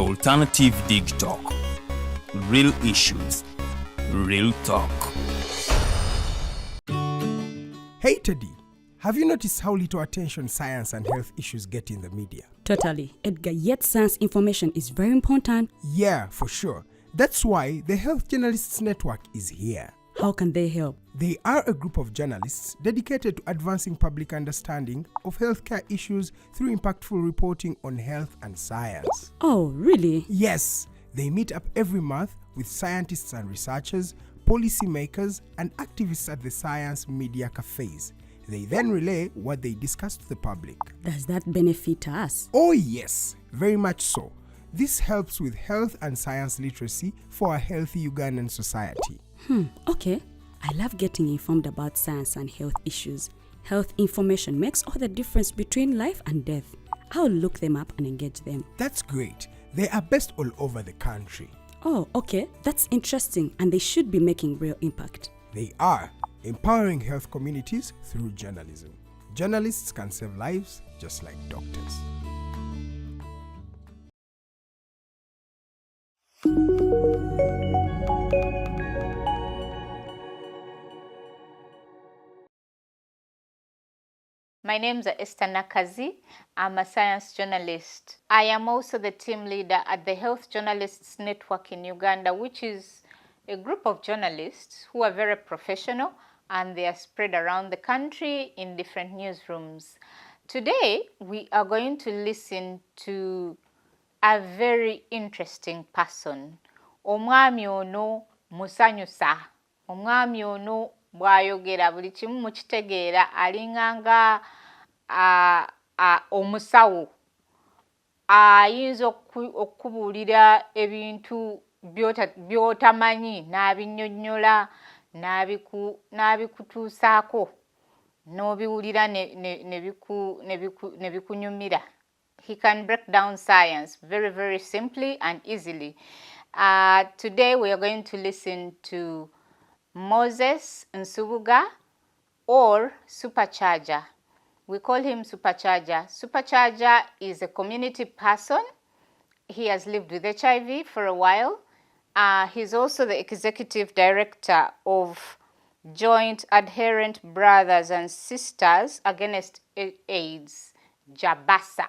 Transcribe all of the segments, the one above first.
Alternative Dig Talk. Real issues, real talk. Hey Teddy, have you noticed how little attention science and health issues get in the media? Totally, Edgar, yet science information is very important. Yeah, for sure. That's why the Health Journalists Network is here. How can they help? They are a group of journalists dedicated to advancing public understanding of healthcare issues through impactful reporting on health and science. Oh, really? Yes, they meet up every month with scientists and researchers, policymakers, and activists at the science media cafes. They then relay what they discuss to the public. Does that benefit us? Oh yes, very much so. This helps with health and science literacy for a healthy Ugandan society. Okay. I love getting informed about science and health issues. Health information makes all the difference between life and death. I'll look them up and engage them. That's great. They are based all over the country. Oh, okay. That's interesting, and they should be making real impact. They are empowering health communities through journalism. Journalists can save lives just like doctors. My name is Esther Nakazi. I'm a science journalist. I am also the team leader at the Health Journalists Network in Uganda, which is a group of journalists who are very professional and they are spread around the country in different newsrooms. Today, we are going to listen to a very interesting person. Omwami ono musanyusa. Omwami ono bw'ayogera buli kimu mukitegeera alinganga omusawo ayinza okubuulira ebintu by'otamanyi n'abinnyonnyola n'abikutuusaako n'obiwulira ne bikunyumira. He can break down science very, very simply and easily. Today we are going to listen to Moses Nsubuga, or Supercharger. We call him Supercharger. Supercharger is a community person. He has lived with HIV for a while. He's also the executive director of Joint Adherent Brothers and Sisters Against AIDS, JABASA.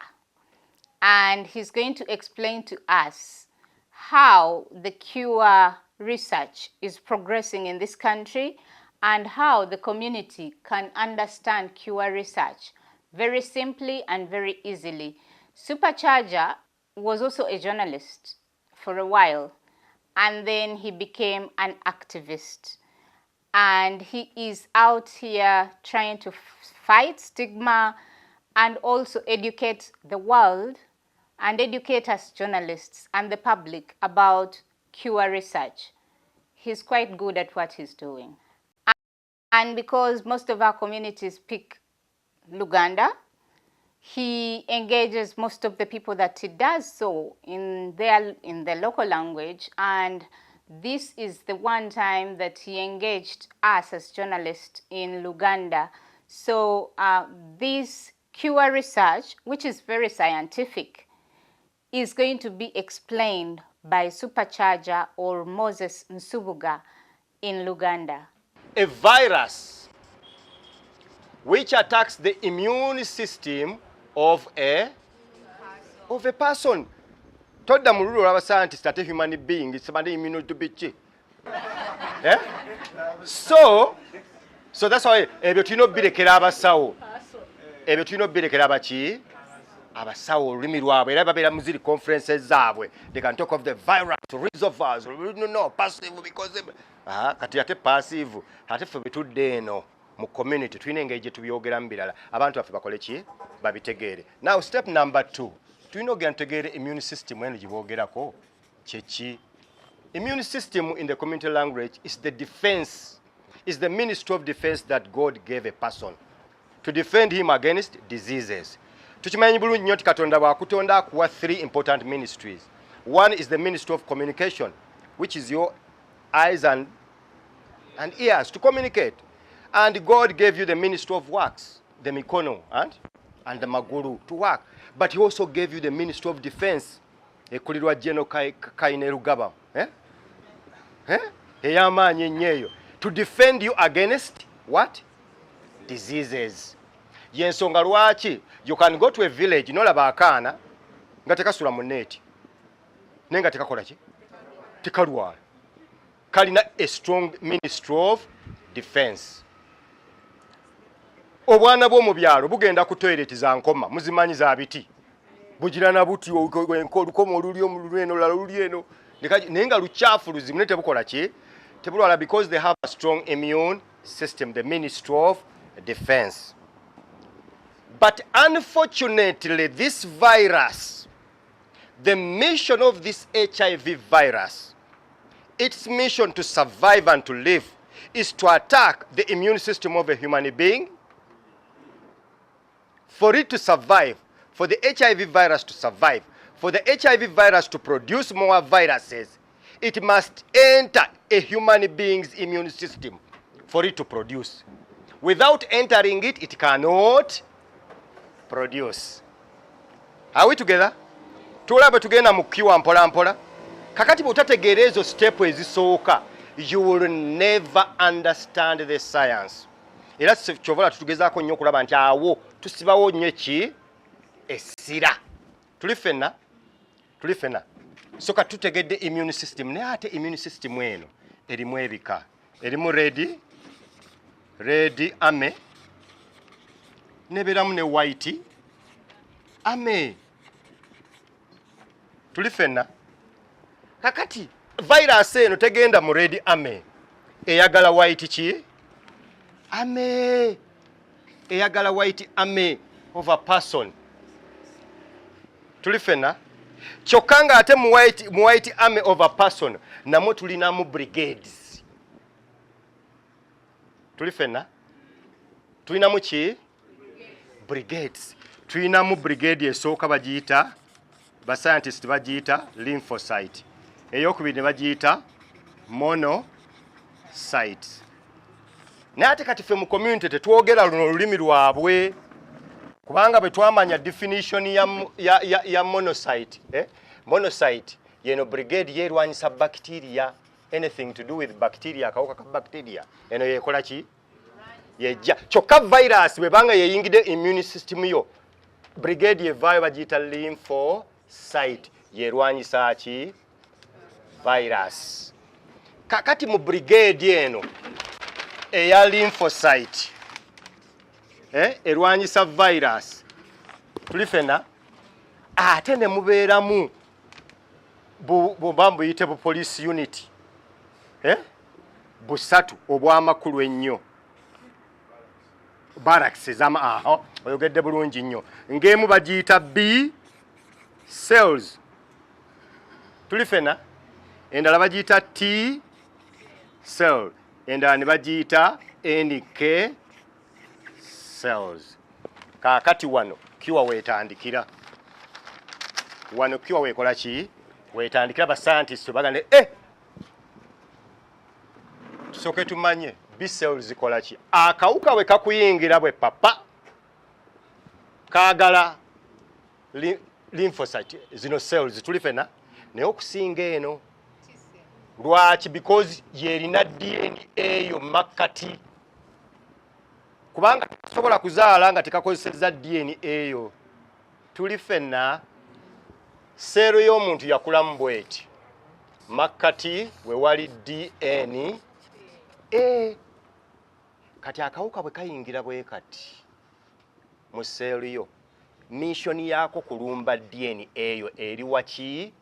And he's going to explain to us how the cure research is progressing in this country and how the community can understand cure research very simply and very easily. Supercharger was also a journalist for a while, and then he became an activist. And he is out here trying to fight stigma and also educate the world and educate us journalists and the public about cure research. He's quite good at what he's doing. And because most of our communities speak Luganda, he engages most of the people that he does so in the local language. And this is the one time that he engaged us as journalists in Luganda. So this cure research, which is very scientific, is going to be explained by Supercharger or Moses Nsubuga in Luganda. A virus which attacks the immune system of a person. Todda mu lulu lw'aba scientist ate human being simanyi immune to be chi. Eh? So that's why ebyo tulina obirekera abasawo. Ebyo tulina obirekera abaki? Abasawo olulimi lwabwe era babeera mu ziri conferences zaabwe. They can talk of the virus, reservoirs, no, passive because kati ate passive ate ffe betudde eno mu community tulina engeri gye tubyogera mu birala abantu baffe bakole ki babitegeere. Now step number 2 tulina ogera ntegeere immune system eno gye boogerako kyeki. Immune system in the community language is the defense, is the ministry of defense that God gave a person to defend him against diseases. Tukimanyi bulungi nnyo nti Katonda bw'akutonda akuwa 3 important ministries. One is the ministry of communication, which is your eyes and ears to communicate. And God gave you the ministry of works, the mikono and the maguru to work. But he also gave you the ministry of defense ekulirwa General Kainerugaba ey'amaanyi ennyo eyo, to defend you against what? Diseases. Yensonga lwaki you can go to a village nolaba akaana nga tekasula mu neeti naye nga tekakola ki? Tekalwala. Kalina a strong ministry of defense. Obwana bw'omu byalo bugenda ku toilet za nkoma muzimanyi za biti bugirana buti olukomo oluli omululweno luli eno naye nga lukyafu luzimu ne tebukola ki? Tebulwala, because they have a strong immune system, the ministry of defense. But unfortunately, this virus, the mission of this HIV virus, its mission to survive and to live is to attack the immune system of a human being. For it to survive, for the HIV virus to survive, for the HIV virus to produce more viruses, it must enter a human being's immune system for it to produce. Without entering it, it cannot produce. Are we together? Tulabe tugenda mu kiwa mpola mpola. Kakati butategeera ezo step ezisooka, you will never understand the science. Era kyovola tutugezaako nnyo okulaba nti awo tusibawo nnyo ki? Essira. Tuli ffenna? Soka tutegedde immune system, naye ate immune system eno erimu ebika. Erimu red army, neberamu ne white army. Tuli ffenna? Kakati virus eno tegenda mu red army, eyagala white ki? Army. Eyagala white army of a person. Tuli ffenna? Kyokka nga ate mu white army of a person namwe tulinamu brigades. Tuli ffenna? Tulinamu ki? Brigades. Tulinamu brigade esooka bagiyita, ba scientist bagiyita lymphocyte. Eyokubiri ne bagiyita monocyte. Naye ate kati ffe mu community tetwogera luno olulimi lwabwe. Kubanga bwe twamanya definition ya monocyte, monocyte yeno brigade yerwanyisa bacteria, anything to do with bacteria, akawuka ka bacteria eno yekola ki? Yejja. Kyokka virus bwebanga yeyingide immune system yo, brigade yevaayo bagiyita lymphocyte, yerwanyisa ki? Virus. Kakati mu brigade eno eya lymphocyte erwanyisa virus, tuli ffenna ate ne mubeeramu buyite bu police unit busatu obw'amakulu ennyo, barracks oyogedde bulungi nnyo, ng'emu bagiyita B cells, tuli ffenna, endala bagiyita T cell, endala ne bagiyita NK cells. Kakati wano kiwa wetandikira. Wano kiwa wekola ki? Wetandikira ba scientists bagane tusoke tumanye B cells zikola ki? Akawuka we kakuyingira bwe papa kagala lymphocyte zino cells tuli ffenna, naye okusinga eno lwaki? Because yerina DNA yo makkati. Kubanga sobola kuzaala nga tekakozesezza DNA yo. Tuli ffenna seero y'omuntu yakulamu bweti makkati we wali DNA. Kati akawuka bwe kayingira bwe kati mu seero yo, mission yaako kulumba DNA yo eri waki?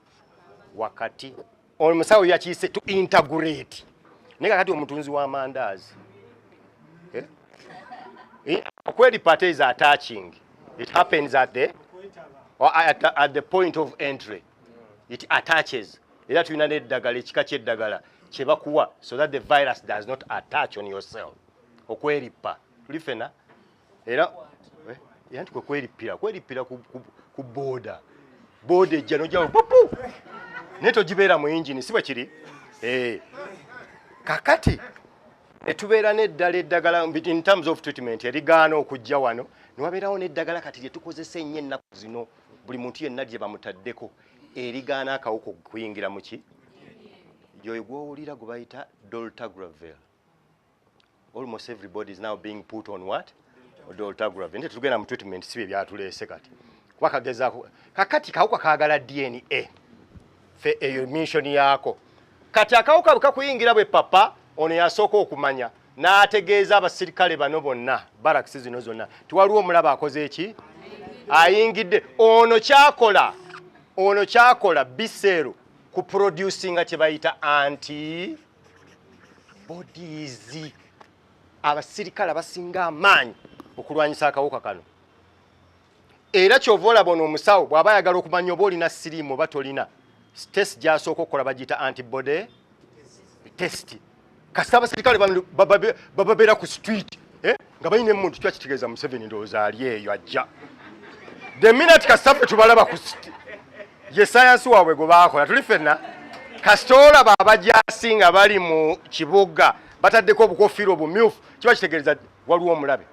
Wakati. Omusawo yakiyise to integrate. Naye kakati omutunzi w'amandaazi Kweli party is attaching. It happens at the point of entry. It attaches. Era tulina n'eddagala ekika ky'eddagala kye bakuwa so that the virus does not attach on yourself. Okweripa. Tuli ffenna. Era yanti kwerippira ku boda. Boda ejja n'ojjawo pupu. Ne togibeera mu engine si bwe kiri. Kakati etubeera n'eddala eddagala in terms of treatment erigaana okujja wano ne wabeerawo n'eddagala kati lye tukozesa ennyo ennaku zino buli muntu yenna lye bamutaddeko erigaana akawuka okuyingira mu ki gyoyo gw'owulira gwe bayita dolutegravir. Almost everybody is now being put on what? Dolutegravir. Nte tugenda mu treatment si bye byatuleese kati kuba kagezaako kakati kawuka kaagala DNA fe eyo mission yaako kati akawuka bwe kakuyingira bwe papa ono yasooka okumanya n'ategeeza abasirikale bano bonna baraks zino zonna tiwaliwo omulaba akoze eki ayingidde ono kyakola biseero ku producinga kye bayita anti bodies. Abasirikale abasinga amaanyi okulwanyisa akawuka kano era kyova olaba ono omusawo bw'aba ayagala okumanya oba olina siriimu oba tolina test gy'asooka okukola bagiyita antibody test. Kasita abasirikale bababeera ku street nga balina emuntu kiba kitegeeza Museveni ndowooza ali eyo ajja. The minute kasita ffe tubalaba ku ye sayansi waabwe gwe baakola tuli ffenna kasita olaba abajasi nga bali mu kibuga bataddeko obukofiira obumyufu kiba kitegeeza waliwo omulabe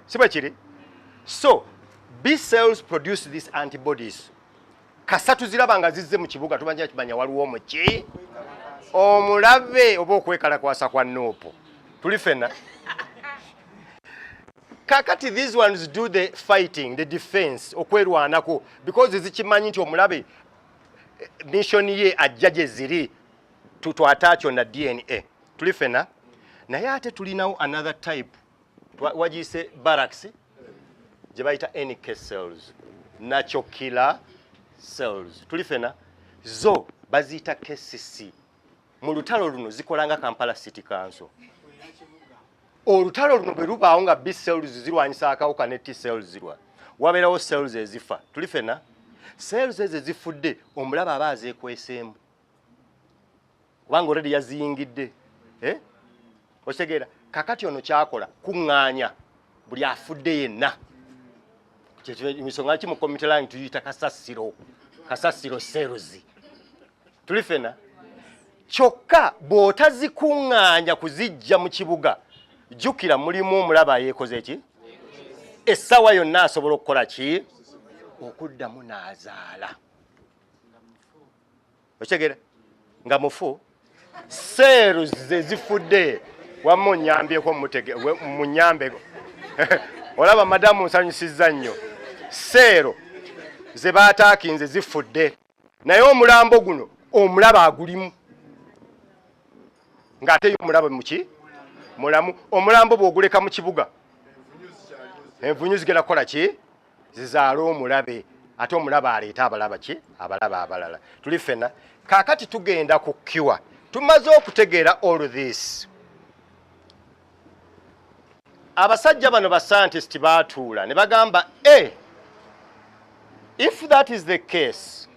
si bwe kiri. So B cells produce these antibodies. Kasita tuziraba nga zizze mu kibuga tubanja kimanya waliwo muki omulabe oba okwekalakwasa kwa noopo tuli ffenna. Kakati these ones do the fighting, the defense, okwerwanako because zikimanyi nti omulabe mission ye ajja gye ziri tutwataakyo na DNA tuli ffenna. Naye ate tulinawo another type wagiyise barracks gye bayita NK cells, natural killer cells tuli ffenna. Zo baziyita KCC. Mu lutalo luno zikolanga Kampala City Council. Olutalo luno bwe lubaawo nga B cells zirwanyisa akawuka ne T cells zirwa wabeerawo cells ezifa tuli ffenna. Cells ezo ezifudde omulaba aba azeekweseemu kubanga already yaziyingidde okitegeera. Kakati ono kyakola kuŋŋaanya buli afudde yenna ensonga ki mu community line tuyita kasasiro cells tuli ffenna. Kyokka bw'otazikuŋŋaanya kuzijja mu kibuga jjukira mulimu omulaba yeekoze ki essaawa yonna asobola okukola ki okuddamu n'azaala okitegeera nga mufu cells ze zifudde wamma onyambyeko munyambeko olaba madamu nsanyusizza nnyo seero ze baataakinze zifudde naye omulambo guno omulaba agulimu ng'ate yo omulaba muki mulamu. Omulambo bw'oguleka mu kibuga envunyu zigenda kukola ki zizaala omulabe ate omulaba aleeta abalaba ki abalala tuli ffenna. Kaakati tugenda ku cure. Tumaze okutegeera all this. Abasajja bano ba scientist baatuula ne bagamba if that is the case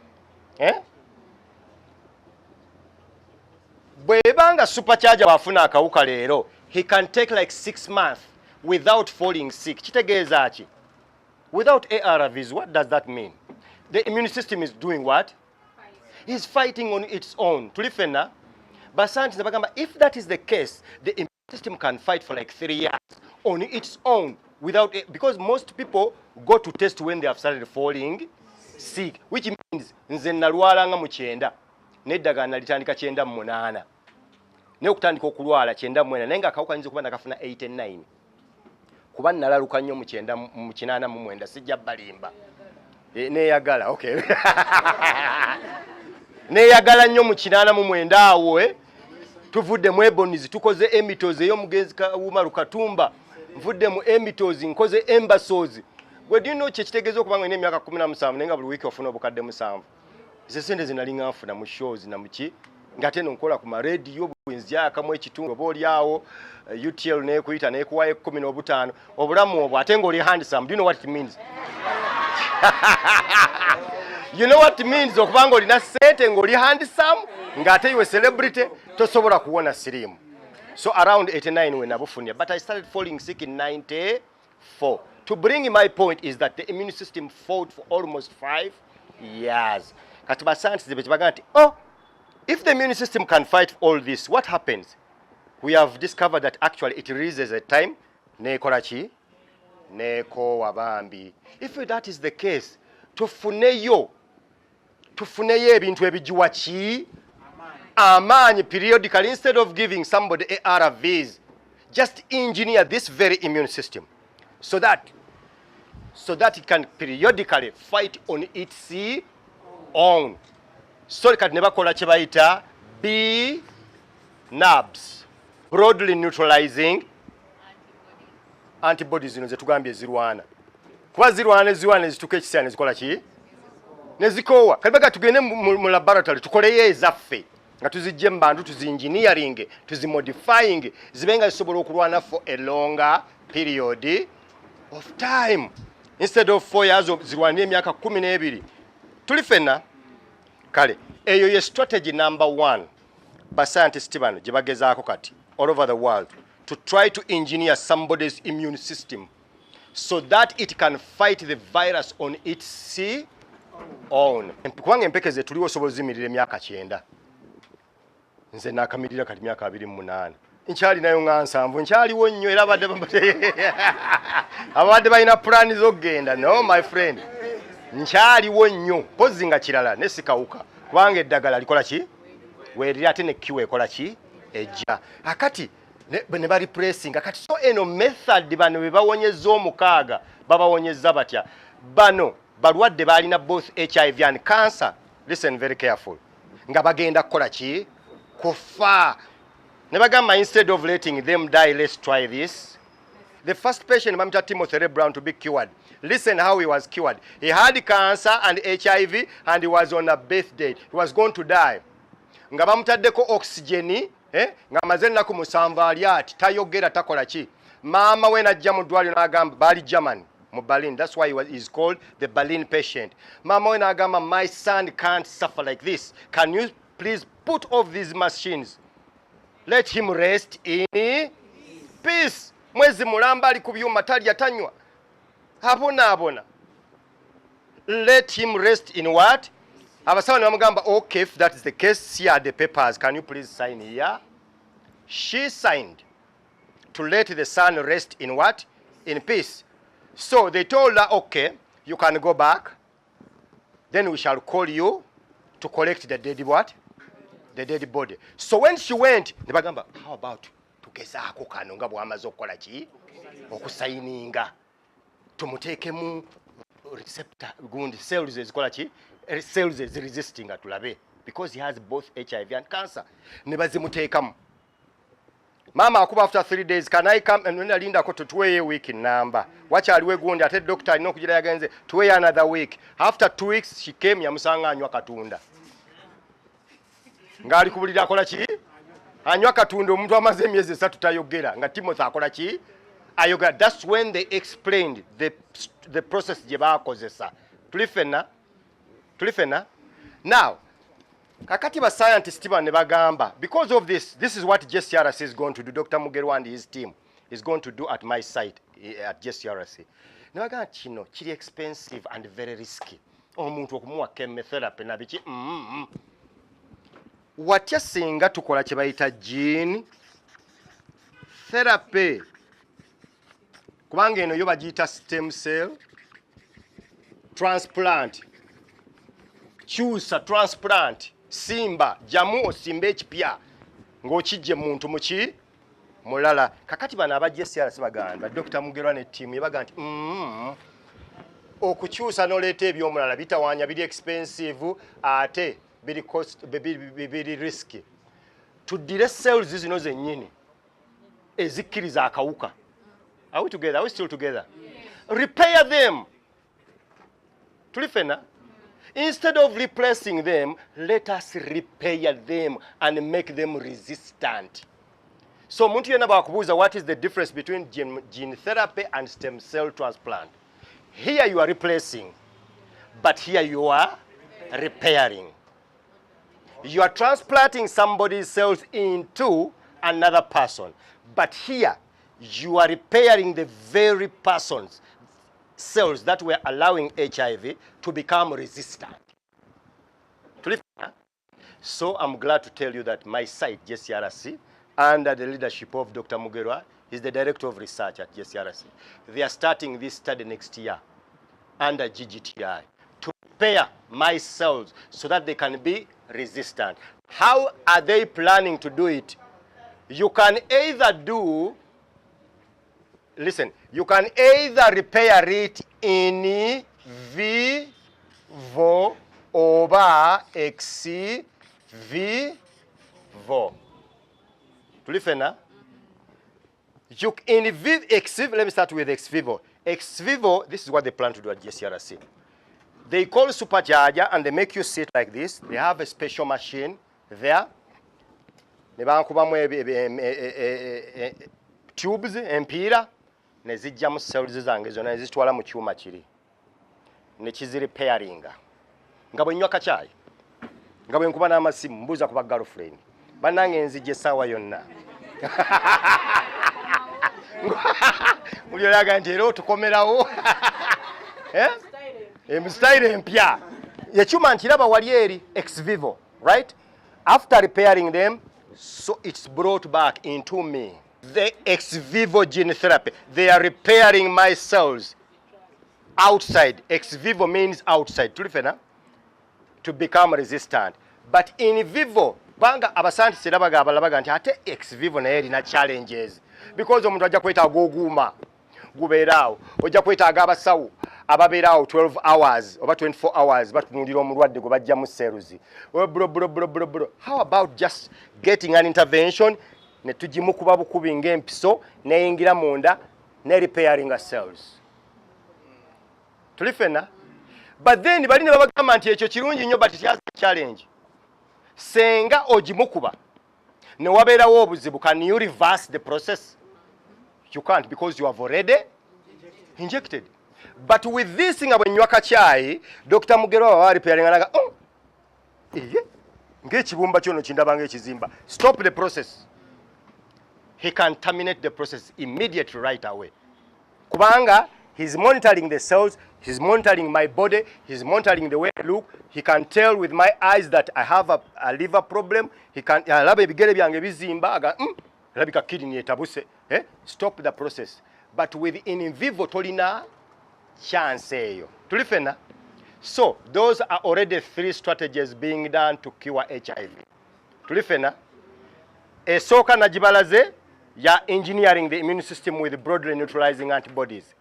bwebanga supercharger wafuna akawuka leero he can take like 6 months without falling sick. Kitegeeza ki? Without ARVs, what does that mean? The immune system is doing what? Is fighting on its own. Tuli ffenna bascientists bagamba if that is the case the immune system can fight for like 3 years on its own without because most people go to test when they have started falling sick, which means nze nalwalanga mu 9 n'eddagala nalitandika 9 mu 8 ne okutandika okulwala 9 mu 4 naye nga akawuka nyiza kuba nakafuna 89 kuba nalaluka nnyo mu 9 mu 8 mu 9 sijja balimba neeyagala okay neeyagala nnyo mu 8 mu 9 awo tuvudde mu ebonizi tukoze emitozi ey'omugenzi Kawuma Lukatumba nvudde mu emitozi nkoze embasozi gwe dino kye kitegeeza okubanga ine emyaka 17 naye nga buli wiiki ofuna obukadde 7 ze sente zinalinga nfuna mu shows na muki ngate nonkola ku ma radio bwinzi akamu ekitundu oba oli awo UTL ne kuyita ne kuwaye 15 obulamu obwo ate ng'oli handsome. Do you know what it means? You know what it means okubanga olina sente ng'oli handsome ngate iwe celebrity tosobola kuwona sirimu. So around 89 when nabufunia, but I started falling sick in 94. To bring my point is that the immune system fought for almost 5 years. Kati ba scientists bebaga nti if the immune system can fight all this, what happens? We have discovered that actually it releases a time nekola ki neko wabambi. If that is the case, tufuneyo tufuneyo ebintu ebijiwa ki amaanyi periodically. Instead of giving somebody ARVs, just engineer this very immune system so that it can periodically fight on its own. So kati ne bakola kye bayita BNABs, broadly neutralizing antibodies zino ze tugambye zirwana. Kuba zirwana zituka ekiseera ne zikola ki? Ne zikoowa. Kati baga tugende mu laboratory tukoleyo ezaffe nga tuzijje mu bantu, tuzi-engineering, tuzi-modifying, zibenga zisobola okulwana for a longer period of time. Instead of 4 years zirwanira emyaka 12. Tuli fenna kale eyo ye strategy number 1 ba scientists bano gye bagezaako kati all over the world to try to engineer somebody's immune system so that it can fight the virus on its own. Kubanga empeke ze tuliwo osobola zimirira emyaka 9. Nze nakamirira kati myaka 28. Nkyali nayo nga 7. Nkyaliwo nnyo era abadde balina plan z'okgenda. No my friend. Nkyaliwo nnyo. Pozi nga kirala ne sikawuka. Kubanga eddagala likola ki? Weerira ate ne kiwe ekola ki? Ejja. Akati ne bari pressing akati so eno method bano be bawonyezza omukaaga babawonyezza batya. Bano balwadde balina both HIV and cancer. Listen very careful. Nga bagenda kukola ki? Kufa. Ne bagamba instead of letting them die, let's try this. The first patient, Mamta Timothy Brown, to be cured. Listen how he was cured. He had cancer and HIV and he was on a birthday. He was going to die. Nga bamutaddeko oxygen, nga amaze ennaku 7 ali ati tayogera takola ki. Mama we najja mu ddwaliro n'agamba bali German mu Berlin. That's why he's called the Berlin patient. Mama we n'agamba my son can't suffer like this. Can you please put off these machines? Let him rest in peace. Mwezi mulamba ali ku byuma talya tanywa. Abona. Let him rest in what? Abasawo ne bamugamba okay, if that is the case, here are the papers. Can you please sign here? She signed to let the son rest in what? In peace. So they told her, okay, you can go back. Then we shall call you to collect the dead what? The dead body. So when she went, ne bagamba, how about tugezaako kano nga bwamaze okukola ki? Okusayininga. Tumuteekemu receptor gundi cells ezikola ki? Cells is resisting atulabe because he has both HIV and cancer. Ne bazimuteekamu. Mama akuba after 3 days, can I come and linda ko tuweye week number. Wakyaliwe gundi ate doctor alina okugira yagenze tuweye another week. After 2 weeks she came yamusanga anywa katunda. Ngali kubulira akola ki? Anywa katunda omuntu amaze emyezi 3 tayogera nga Timothy akola ki? Ayogera. That's when they explained the process gye baakozesa. Tulifena? Now, kakati ba scientists bane bagamba because of this is what JCRC is going to do. Dr. Mugerwa and his team is going to do at my site at JCRC. Ne bagamba kino kiri expensive and very risky. Omuntu okumuwa chemotherapy na biki watya singa tukola kye bayita gene therapy. Kubanga eno yo bagiyita stem cell transplant. Kyusa transplant. Simba jamu osimba ekipya ng'okijje muntu muki mulala. Kakati bano aba JCRC bagamba Dr. Mugerwa ne team yabaga nti okukyusa n'oleeta ebyomulala bitawanya biri expensive ate biri cost biri risky. Tuddire cells zino zennyini ezikkiriza akawuka. Are we together? Are we still together? Yes. Repair them. Tulifena? Instead of replacing them, let us repair them and make them resistant. So, muntu yena bakubuza, what is the difference between gene therapy and stem cell transplant? Here you are replacing, but here you are repairing. You are transplanting somebody's cells into another person, but here you are repairing the very person's cells that were allowing HIV to become resistant. So I'm glad to tell you that my site, JCRC, under the leadership of Dr. Mugerwa, is the director of research at JCRC. They are starting this study next year under GGTI to repair my cells so that they can be resistant. How are they planning to do it? You can either do, listen, you can either repair it in vivo or ex vivo. Tulifena? Let me start with ex vivo. Ex vivo, this is what they plan to do at JCRC. They call supercharger and they make you sit like this. They have a special machine there. Ne bankubamu tubes empira ne zijjamu cells zange zonna ne zitwala mu kyuma kiri ne kizirepairinga nga bwe nnywa kacaayi nga bwe nkuba n'amasimu mbuuza kuba girlfriend bannange nzijja essaawa yonna mulyolaga nti era otukomerawo emusitayire empya ekyuma nkiraba wali eri ex vivo, right? After repairing them, so it's brought back into me. The ex vivo gene therapy, they are repairing my cells outside. Ex vivo means outside, to become resistant. But in vivo, banga abascientists balabaga nti ate ex vivo naye erina challenges. Because omuntu ajja kwetaaga oguuma gubeeraawo, ojja kwetaaga abasawo ababeeraawo 12 hours oba 24 hours batunuulira omulwadde gwe bajjamu cells. How about just getting an intervention ne tugimukuba bukubi ng'empiso neyingira munda ne repairing cells? Tulifena? But then balina babagamba nti ekyo kirungi nnyo but it has a challenge. Senga ogimukuba ne wabeerawo obuzibu, can you reverse the process? You can't, because you have already injected. But with this thing when you are kachai, Dr. Mugero wa repairing anaga, oh, ngechibumba chono chindaba ngechizimba. Stop the process. He can terminate the process immediately right away. Kubanga, he's monitoring the cells, he's monitoring my body, he's monitoring the way I look. He can tell with my eyes that I have a liver problem. He can stop the process. But with in vivo tolina chance eyo. Tulifena? So those are already 3 strategies being done to cure HIV. Tulifena? Esoka najibalaze ya engineering the immune system with broadly neutralizing antibodies.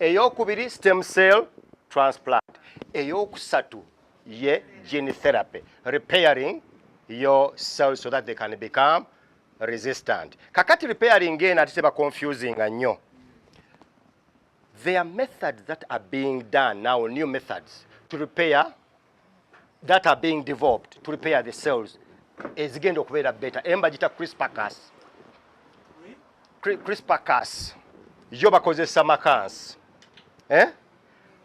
Eyokubiri stem cell transplant. Eyokusatu ye gene therapy, repairing your cells so that they can become resistant. Kakati repairing again atiseba confusing nnyo. There are methods that are being done now, new methods to repair that are being developed to repair the cells. Ezigenda okubeera better. Emba jita CRISPR-Cas. CRISPR-Cas. Yo bakozesa makansi.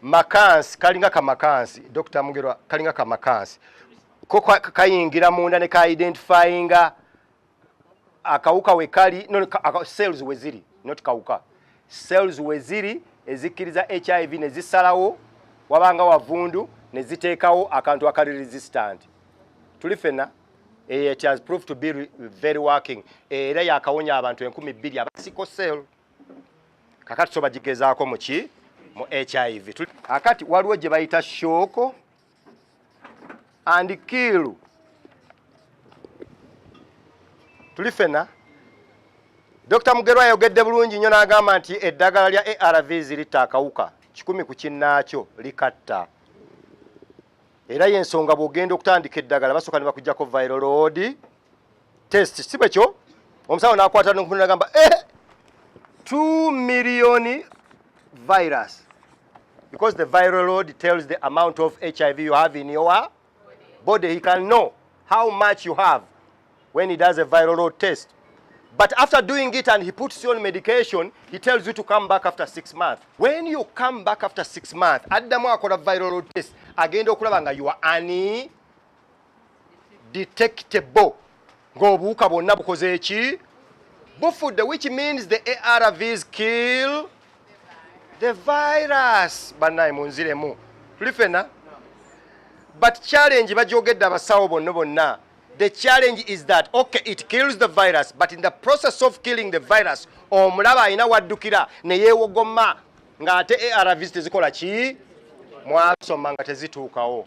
Makansi kalinga ka makansi. Dr. Mugerwa kalinga ka makansi. Ko kayingira munda ne ka identifyinga akawuka wekali no cells weziri, not kawuka. Cells weziri ezikiriza HIV ne zisalawo wabanga wavundu ne ziteekawo akantu akali resistant. Tulifena? It has proved to be very working. Era yakawonya abantu 1200 abasiko cell. Kakati soba jigezaako muki mu HIV. Akati waliwo gye bayita shock and kill. Tulifena? Dr. Mugerwa yogedde bulungi nnyo n'agamba nti eddagala lya ARVs litta akawuka 10 ku kinnaakyo likatta. Era y'ensonga bw'ogenda okutandika eddagala basooka ne bakuggyako viral load test. Si bwe kyo omusawo n'akwata n'okumunira n'agamba 2 million virus, because the viral load tells the amount of HIV you have in your body. He can know how much you have when he does a viral load test. But after doing it and he puts you on medication, he tells you to come back after 6 months. When you come back after 6 months, addamu akola viral load test, agenda okulaba nga you are undetectable. Ng'obuwuka bwonna bukoze eki? Bufudde, which means the ARVs kill the virus. Bannaye munziremu. Tulifena? But challenge bajogedde abasawo bonna. The challenge is that, okay, it kills the virus, but in the process of killing the virus, omulaba ayina waddukira ne yeewogoma ng'ate ARVs tezikola ki? mwasoma nga tezituukawo.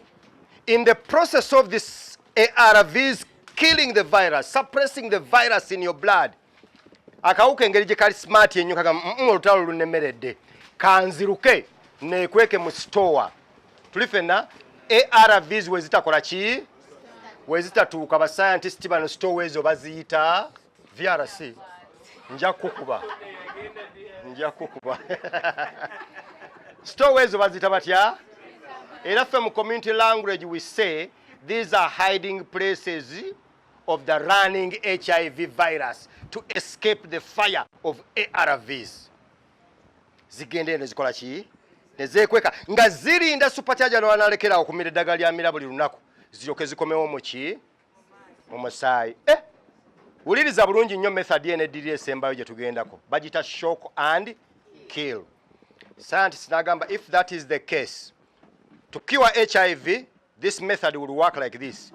In the process of this ARVs killing the virus, suppressing the virus in your blood, akawuka engeri gye kali smart ennyo kaga olutalo lunemeredde kanziruke nekweke mu store. Tuli ffenna ARVs wezitakola ki? Wezitatuuka ba scientist bano store ezo baziyita VRC. Nja kukuba. Store ezo baziyita batya? Era ffe mu community language we say these are hiding places of the running HIV virus to escape the fire of ARVs. Zigende nezikola ki? Nezekweka nga zirinda supercharger n'wanalekera okumira eddagala lya mira buli lunaku ziroke zikomewo mu ki? Mu musaayi. Wuliriza bulungi nnyo method eno eddirira esembayo gye tugendako. Bagita shock and kill. Scientists n'agamba if that is the case, to cure HIV, this method will work like this.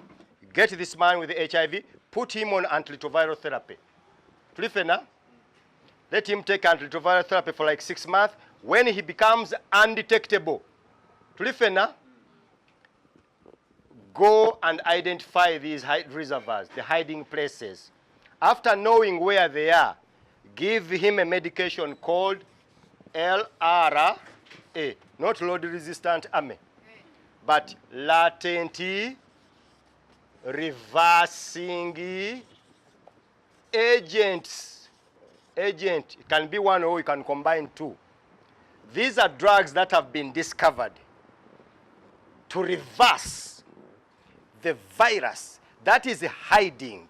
Get this man with HIV, put him on antiretroviral therapy. Let him take antiretroviral therapy for like 6 months. When he becomes undetectable, go and identify these reservoirs, the hiding places. After knowing where they are, give him a medication called LRA, not load-resistant AME, but latent reversing agents. Agent, it can be one or you can combine two. These are drugs that have been discovered to reverse the virus that is hiding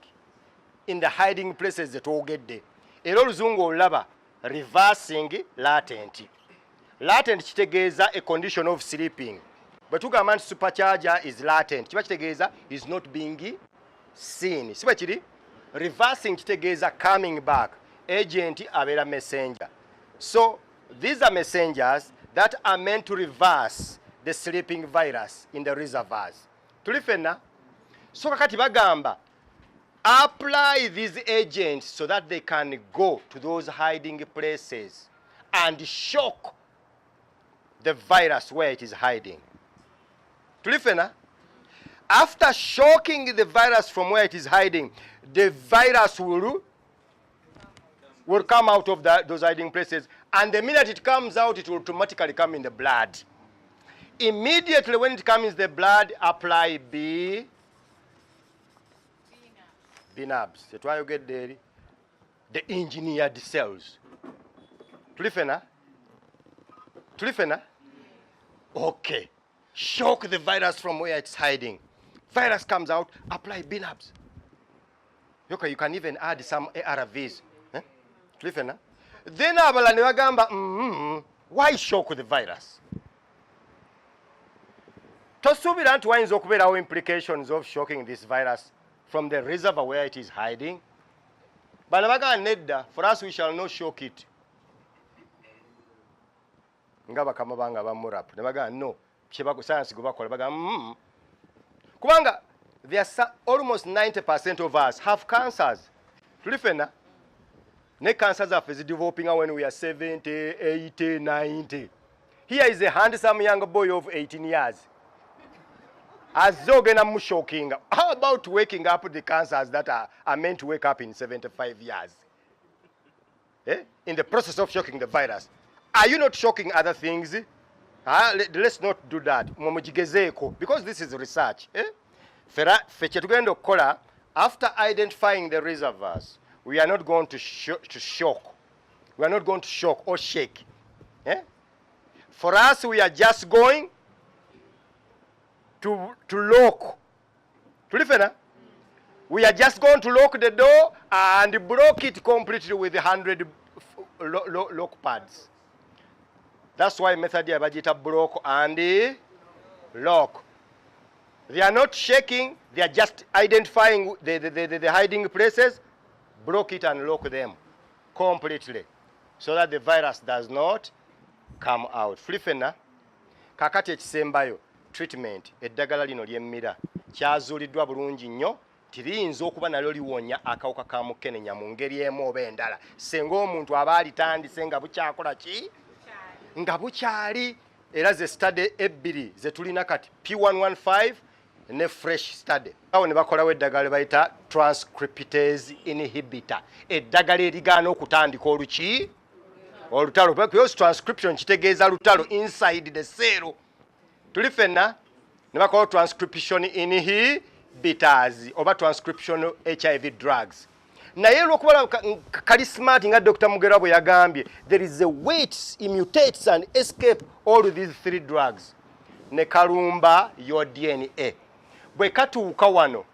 in the hiding places that all get there. Era oluzungu olaba reversing latent. Latent kitegeeza a condition of sleeping. But tugamba nti supercharger is latent. Kiba kitegeeza is not being seen. Siba kiri? Reversing kitegeeza coming back. Agent abeera messenger. So these are messengers that are meant to reverse the sleeping virus in the reservoirs. Tuli ffenna? So kakati bagamba apply these agents so that they can go to those hiding places and shock the virus where it is hiding. Tuli ffenna? After shocking the virus from where it is hiding, the virus will come out of those hiding places, and the minute it comes out, it will automatically come in the blood. Immediately when it comes in the blood, apply BNABs. That's why you get the engineered cells. Tuli ffenna? Okay. Shock the virus from where it's hiding. Virus comes out, apply BNABs. Okay, you can even add some ARVs. Then abalala ne bagamba, why shock the virus? Tosuubira nti wayinza okubeerawo implications of shocking this virus from the reservoir where it is hiding. Bano bagamba nedda, for us we shall not shock it. Nga bakama banga bamurapu ne bagamba no, science gwe bakola bagamba kubanga almost 90% of us have cancers. Tuli ffenna? Ne cancers are developing when we are 70, 80, 90. Here is a handsome young boy of 18 years. Azogena mushoking. How about waking up the cancers that are meant to wake up in 75 years? In the process of shocking the virus. Are you not shocking other things? Let's not do that. Because this is research. After identifying the reservoirs, we are not going to shock. We are not going to shock or shake. For us, we are just going to lock. We are just going to lock the door and block it completely with 100 lock pads. That's why method ya bajita block and lock. They are not shaking, they are just identifying the hiding places, block it and lock them completely so that the virus does not come out. Flifena, kakati ekisembayo treatment eddagala lino ly'emmira kyazuuliddwa bulungi nnyo tiyinza okuba nalyo liwonya akawuka ka mukenenya mu ngeri emu oba endala. Senga omuntu aba alitandise nga bukyakola ki? Nga bukyali era ze study ebbiri ze tulina kati P115 ne fresh study. Awo ne bakolawo eddagala bayita transcriptase inhibitor, eddagala erigaana okutandika oluki olutalo, because transcription kitegeeza lutalo inside the cell. Tuli fenna ne bakola transcription inhibitors oba transcription HIV drugs. Naye lwokuba kali smart nga Dr. Mugera bwe yagambye, there is a way it mutates and escape all these three drugs. Ne kalumba your DNA. Bwe katuuka wano,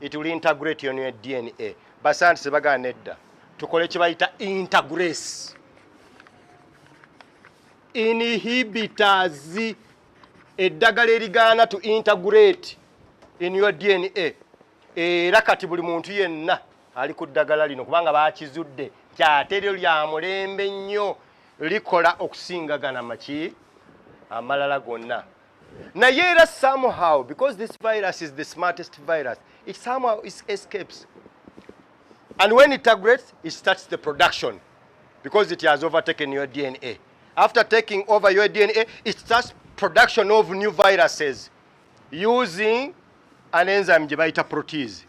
it will integrate on your DNA. Basanti sebaga nedda. Tukole kye bayita integrase. Inhibitors, eddagala erigaana to integrate in your DNA. Era kati buli muntu yenna ali ku ddagala lino kubanga baakizudde kyateryo lya mulembe nnyo likola okusingagana maki amalala gonna. Naye era somehow, because this virus is the smartest virus, it somehow escapes. And when it integrates, it starts the production because it has overtaken your DNA. After taking over your DNA, it starts production of new viruses using an enzyme gye bayita protease.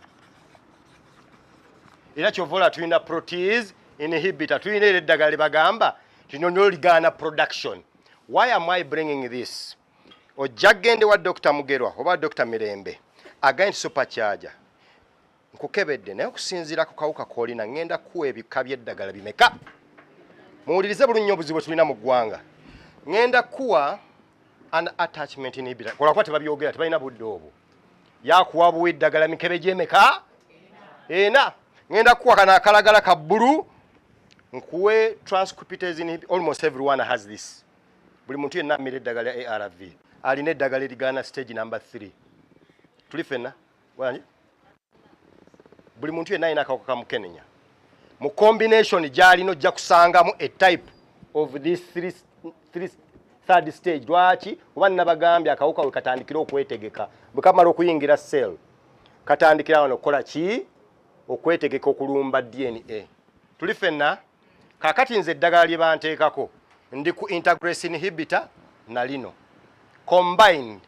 Era kyovola tulina protease inhibitor, tulina eddagala bagamba lino ligaana production. Why am I bringing this? Ojja gende wa Dr. Mugerwa oba Dr. Mirembe again supercharger nkukebedde naye okusinziira ku kawuka koolina ngenda kuwa ebika by'eddagala bimeka. Muwulirize bulungi obuzibu bwe tulina mu ggwanga. Ngenda kuwa an attachment inhibitor. Kola kuba tebabyogera tebalina budde obwo. Yakuwa buwa eddagala mikebe gy'emeka? Ena. Ngenda kuwa kana akalagala ka bbulu nkuwe transcriptase inhibitor. Almost everyone has this. Buli muntu yenna amira eddagala ya ARV. Alina eddagala erigaana stage number 3. Tuli fenna? Wanyi? Buli muntu yenna alina akawuka ka mukenenya. Mu combination gy'alina ojja kusangamu a type of this third stage. Lwaki? Kuba nabagambye akawuka we katandikira okwetegeka. Bwe kamala okuyingira cell, katandikira wano okukola ki? Okwetegeka okulumba DNA. Tuli fenna? Kaakati nze eddagala lye banteekako ndi ku integrase inhibitor na lino combined.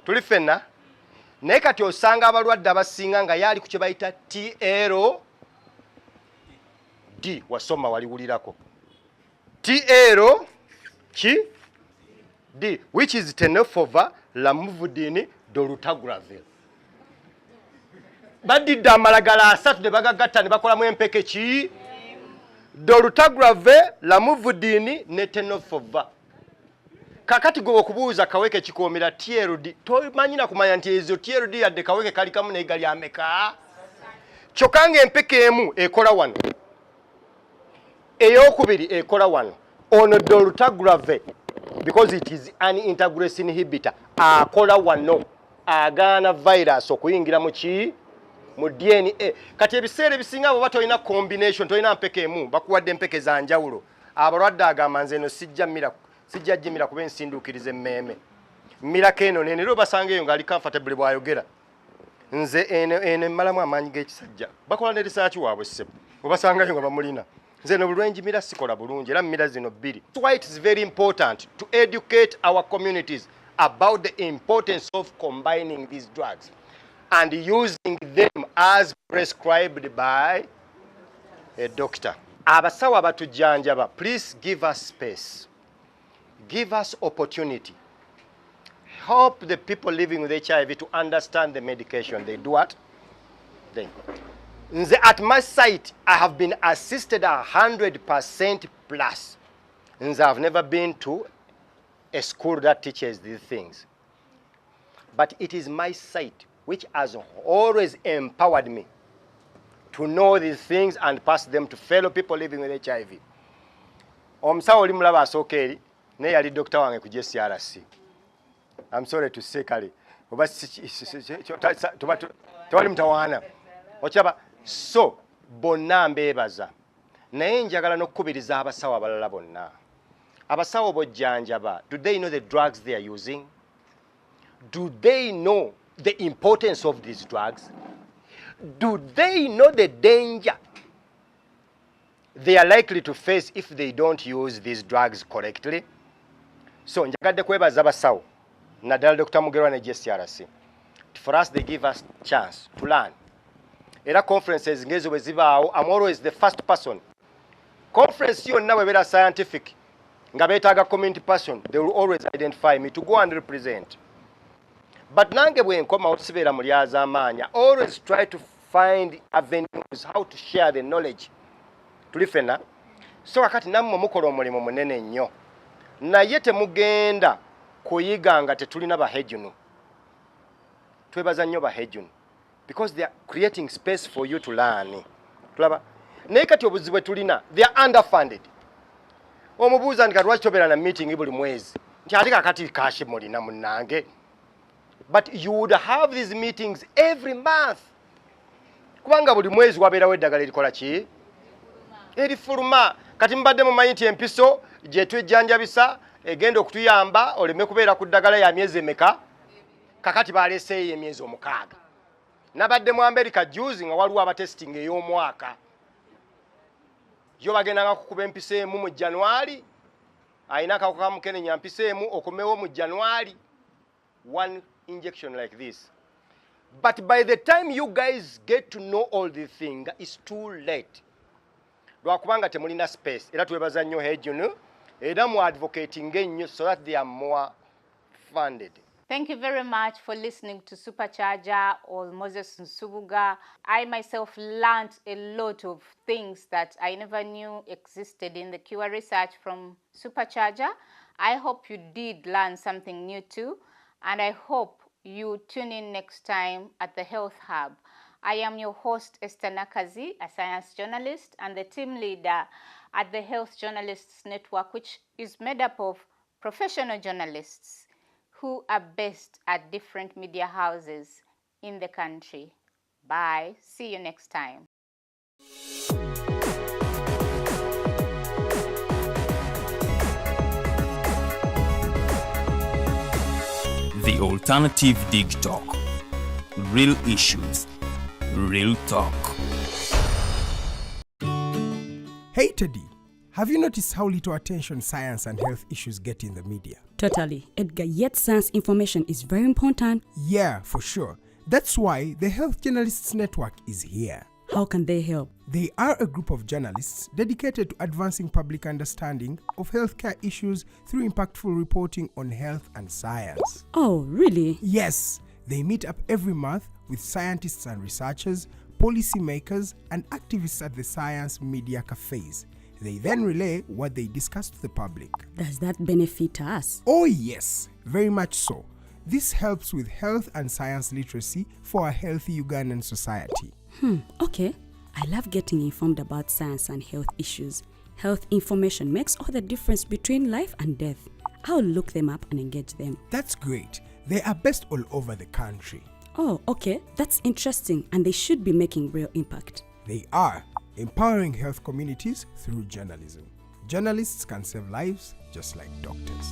Tuli fenna? Naye kati osanga abalwadde abasinga nga yali ku kye bayita TLD. Wasoma waliwulirako. TLD, which is tenofovir lamivudine dolutegravir. Badidde amalagala asatu ne bagagatta ne bakolamu empeke ki? Dolutegravir, lamivudine ne tenofovir. Kakati gwe okubuuza kaweke kikoomera TLD, tomanyi na kumanya nti ezo TLD yadde kaweke kali kamu naye gali ameka? Kyokka ng'empeke emu ekola wano, eyokubiri ekola wano. Ono dolutegravir, because it is an integrase inhibitor, akola wano, agaana virus okuyingira mu ki? Mu DNA. Kati ebiseera ebisinga abo batolina combination, tolina mpeke emu, bakuwadde empeke za njawulo. Abalwadde agamba nze eno sijja jimira kuba ensinduukiriza emmeeme. Mirako eno nene era obasanga eyo ng'ali comfortable bw'ayogera. Nze eno emmalamu amaanyi g'ekisajja. Bakola ne research waabwe ssebo. Obasanga eyo nga bamulina. Nze eno buli lwenjimira sikola bulungi era mmira zino bbiri. That's why it is very important to educate our communities about the importance of combining these drugs and using them as prescribed by a doctor. Abasawo abatujjanjaba, please give us space. Give us opportunity. Help the people living with HIV to understand the medication. They do what? They. At my site, I have been assisted 100% plus. I've never been to a school that teaches these things. But it is my site which has always empowered me to know these things and pass them to fellow people living with HIV. Omusawo oli mulaba asooka eri naye yali dokita wange ku JCRC. I'm sorry to say kale. Oba tewali mutawaana. Okiraba? So, bonna mbeebaza. Naye njagala n'okukubiriza abasawo abalala bonna. Abasawo bojjanjaba, do they know the drugs they are using? Do they know the importance of these drugs? Do they know the danger they are likely to face if they don't use these drugs correctly? So njagadde kwebaza abasawo naddala Dr. Mugerwa ne JCRC. For us they give us chance to learn. Era conferences ngezo bwe zibaawo, I'm always the first person. Conference yonna bwe beera scientific nga beetaaga community person, they will always identify me to go and represent. But nange bwe nkoma sibeera mulyaza amaanya, always try to find avenues how to share the knowledge. Tuli ffenna. So kakati nammwe mukola omulimu munene nnyo. Naye temugenda kuyiga nga tetulina bahejunu. Twebaza nnyo bahejunu. Because they are creating space for you to learn. Tulaba. Naye kati obuzibu bwe tulina, they are underfunded. Omubuuza nti lwaki tobeera na meeting buli mwezi. Nti ate kakati kashi mulina munnange. But you would have these meetings every month. Kubanga buli mwezi wabeerawo eddagala erikola ki? Erifuluma. Kati mbadde mumanyi nti empiso gye twejjanjabisa egenda okutuyamba oleme kubeera ku ddagala ya myezi emeka. Kakati baleeseeyo emyezi 6. Nabadde mu America juzi nga waliwo abatesting ey'omwaka. Yo bagendanga kukuba empisa emu mu January. Ayina akawuka ka mukenenya mpisa emu okomewo mu January. One injection like this. But by the time you guys get to know all the thing, it's too late. Lwakubanga temulina space. Era twebaza nnyo hejunu. Era mu advocating ennyo so that they are more funded. Thank you very much for listening to Supercharger or Moses Nsubuga. I myself learned a lot of things that I never knew existed in the cure research from Supercharger. I hope you did learn something new too, and I hope you tune in next time at the Health Hub. I am your host, Esther Nakazi, a science journalist and the team leader at the Health Journalists Network, which is made up of professional journalists who are based at different media houses in the country. Bye. See you next time. The Alternative Dig Talk. Real issues, real talk. Hey Teddy, have you noticed how little attention science and health issues get in the media? Totally, Edgar, yet science information is very important. Yeah, for sure. That's why the Health Journalists Network is here. How can they help? They are a group of journalists dedicated to advancing public understanding of healthcare issues through impactful reporting on health and science. Oh, really? Yes, they meet up every month with scientists and researchers, policymakers, and activists at the science media cafes. They then relay what they discuss to the public. Does that benefit us? Oh yes, very much so. This helps with health and science literacy for a healthy Ugandan society. Okay. I love getting informed about science and health issues. Health information makes all the difference between life and death. I'll look them up and engage them. That's great. They are based all over the country. Oh, okay. That's interesting, and they should be making real impact. They are empowering health communities through journalism. Journalists can save lives just like doctors.